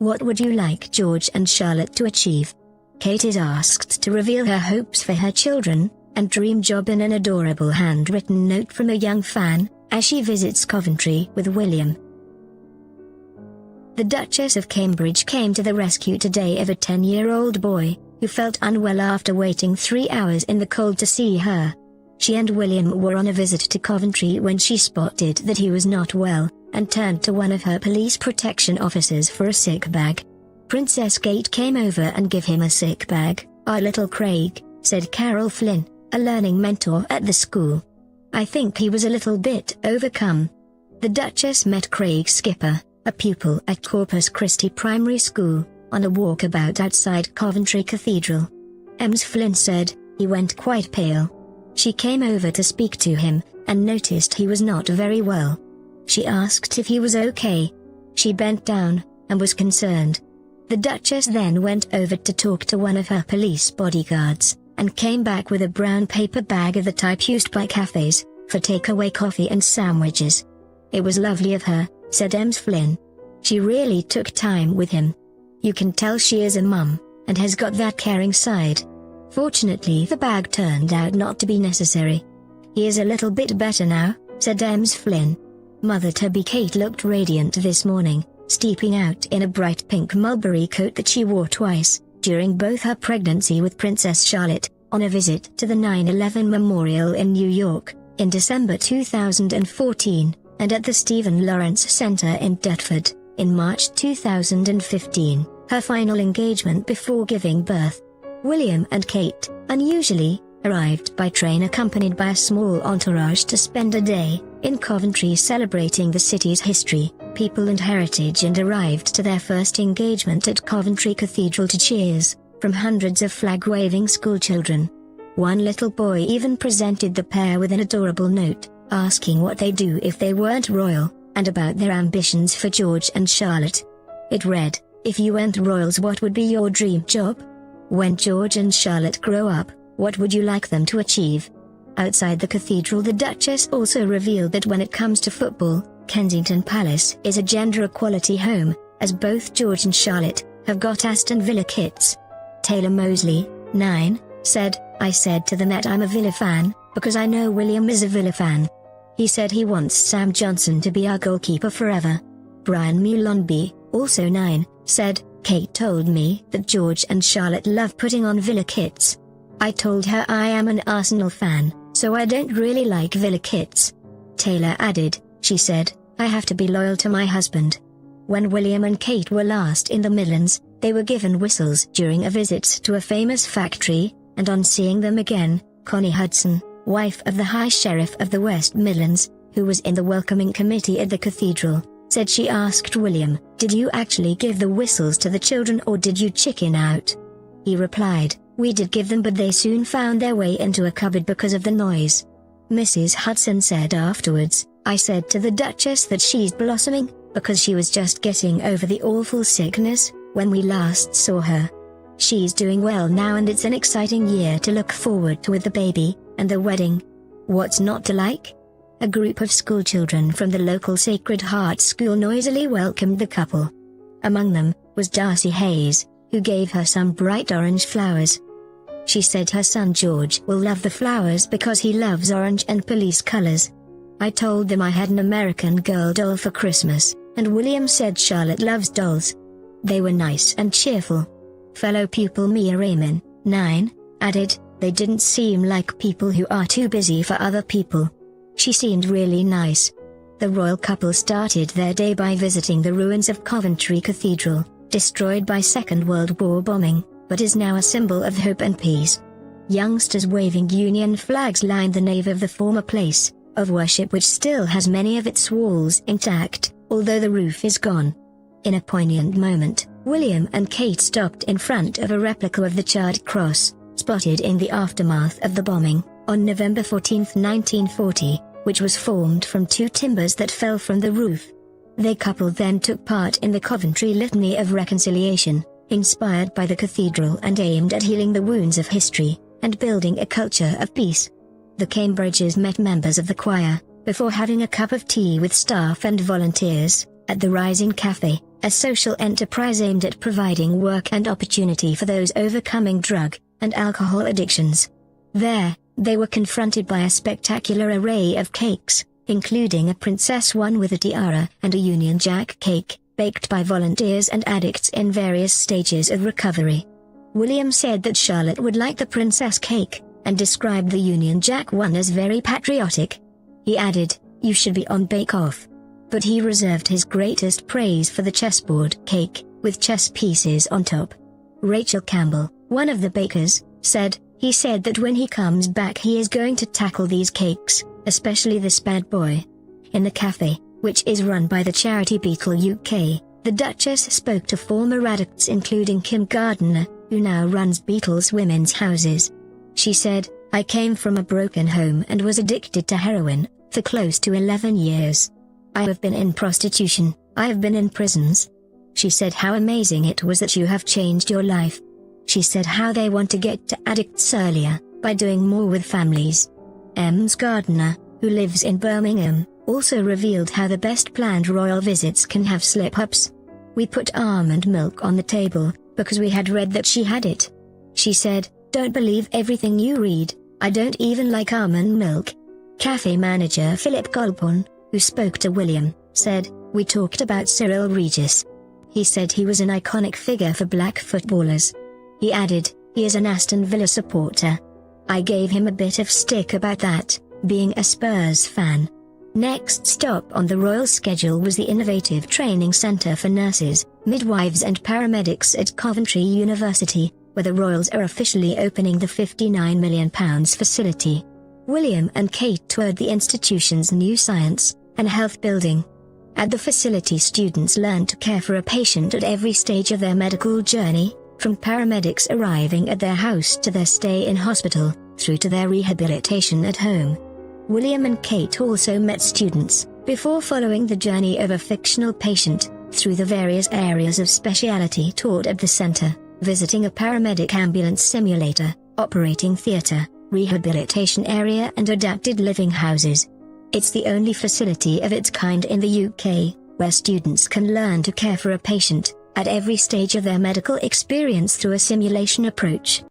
What would you like George and Charlotte to achieve? Kate is asked to reveal her hopes for her children and dream job in an adorable handwritten note from a young fan, as she visits Coventry with William. The Duchess of Cambridge came to the rescue today of a 10-year-old boy who felt unwell after waiting 3 hours in the cold to see her. She and William were on a visit to Coventry when she spotted that he was not well, and turned to one of her police protection officers for a sick bag. "Princess Kate came over and gave him a sick bag, our little Craig," said Carole Flynn, a learning mentor at the school. "I think he was a little bit overcome." The Duchess met Craig Skipper, a pupil at Corpus Christi Primary School, on a walkabout outside Coventry Cathedral. Ms. Flynn said, "He went quite pale. She came over to speak to him, and noticed he was not very well. She asked if he was okay. She bent down, and was concerned." The Duchess then went over to talk to one of her police bodyguards, and came back with a brown paper bag of the type used by cafes, for takeaway coffee and sandwiches. "It was lovely of her," said Ms. Flynn. "She really took time with him. You can tell she is a mum, and has got that caring side. Fortunately the bag turned out not to be necessary. He is a little bit better now," said Ms. Flynn. Mother-to-be Kate looked radiant this morning, steeping out in a bright pink mulberry coat that she wore twice, during both her pregnancy with Princess Charlotte, on a visit to the 9/11 Memorial in New York, in December 2014, and at the Stephen Lawrence Center in Deptford, in March 2015, her final engagement before giving birth. William and Kate, unusually, arrived by train accompanied by a small entourage to spend a day in Coventry celebrating the city's history, people and heritage, and arrived to their first engagement at Coventry Cathedral to cheers from hundreds of flag-waving schoolchildren. One little boy even presented the pair with an adorable note, asking what they'd do if they weren't royal, and about their ambitions for George and Charlotte. It read, "If you weren't royals, what would be your dream job? When George and Charlotte grow up, what would you like them to achieve?" Outside the cathedral, the Duchess also revealed that when it comes to football, Kensington Palace is a gender equality home, as both George and Charlotte have got Aston Villa kits. Taylor Mosley, 9, said, "I said to the Met I'm a Villa fan, because I know William is a Villa fan. He said he wants Sam Johnson to be our goalkeeper forever." Brian Mulonby, also 9, said, "Kate told me that George and Charlotte love putting on Villa kits. I told her I am an Arsenal fan, so I don't really like Villa kits." Taylor added, "She said, I have to be loyal to my husband." When William and Kate were last in the Midlands, they were given whistles during a visit to a famous factory, and on seeing them again, Connie Hudson, wife of the High Sheriff of the West Midlands, who was in the welcoming committee at the cathedral, said she asked William, "Did you actually give the whistles to the children or did you chicken out?" He replied, "We did give them, but they soon found their way into a cupboard because of the noise." Mrs. Hudson said afterwards, "I said to the Duchess that she's blossoming, because she was just getting over the awful sickness when we last saw her. She's doing well now and it's an exciting year to look forward to with the baby and the wedding." What's not to like? A group of schoolchildren from the local Sacred Heart School noisily welcomed the couple. Among them was Darcy Hayes, who gave her some bright orange flowers. She said her son George will love the flowers because he loves orange and police colors. "I told them I had an American Girl doll for Christmas, and William said Charlotte loves dolls. They were nice and cheerful." Fellow pupil Mia Raymond, 9, added, "They didn't seem like people who are too busy for other people. She seemed really nice." The royal couple started their day by visiting the ruins of Coventry Cathedral, destroyed by Second World War bombing, but is now a symbol of hope and peace. Youngsters waving Union flags lined the nave of the former place of worship, which still has many of its walls intact, although the roof is gone. In a poignant moment, William and Kate stopped in front of a replica of the charred cross, spotted in the aftermath of the bombing, on November 14, 1940, which was formed from 2 timbers that fell from the roof. The couple then took part in the Coventry Litany of Reconciliation, inspired by the cathedral and aimed at healing the wounds of history, and building a culture of peace. The Cambridges met members of the choir, before having a cup of tea with staff and volunteers, at the Rising Cafe, a social enterprise aimed at providing work and opportunity for those overcoming drug and alcohol addictions. There, they were confronted by a spectacular array of cakes, including a princess one with a tiara and a Union Jack cake, baked by volunteers and addicts in various stages of recovery. William said that Charlotte would like the princess cake, and described the Union Jack one as very patriotic. He added, "You should be on Bake Off." But he reserved his greatest praise for the chessboard cake, with chess pieces on top. Rachel Campbell, one of the bakers, said, "He said that when he comes back he is going to tackle these cakes, especially this bad boy." In the cafe, which is run by the charity Beetle UK, the Duchess spoke to former addicts including Kim Gardner, who now runs Beetle's Women's Houses. She said, "I came from a broken home and was addicted to heroin for close to 11 years. I have been in prostitution, I have been in prisons." She said how amazing it was that you have changed your life. She said how they want to get to addicts earlier, by doing more with families. Ems Gardner, who lives in Birmingham, also revealed how the best planned royal visits can have slip-ups. "We put almond milk on the table, because we had read that she had it." She said, "Don't believe everything you read, I don't even like almond milk." Cafe manager Philip Golborn, who spoke to William, said, "We talked about Cyril Regis. He said he was an iconic figure for black footballers." He added, "He is an Aston Villa supporter. I gave him a bit of stick about that, being a Spurs fan." Next stop on the royal schedule was the innovative training centre for nurses, midwives and paramedics at Coventry University, where the royals are officially opening the £59 million facility. William and Kate toured the institution's new science and health building. At the facility, students learn to care for a patient at every stage of their medical journey, from paramedics arriving at their house to their stay in hospital, through to their rehabilitation at home. William and Kate also met students, before following the journey of a fictional patient, through the various areas of specialty taught at the center, visiting a paramedic ambulance simulator, operating theater, rehabilitation area and adapted living houses. It's the only facility of its kind in the UK, where students can learn to care for a patient, at every stage of their medical experience through a simulation approach.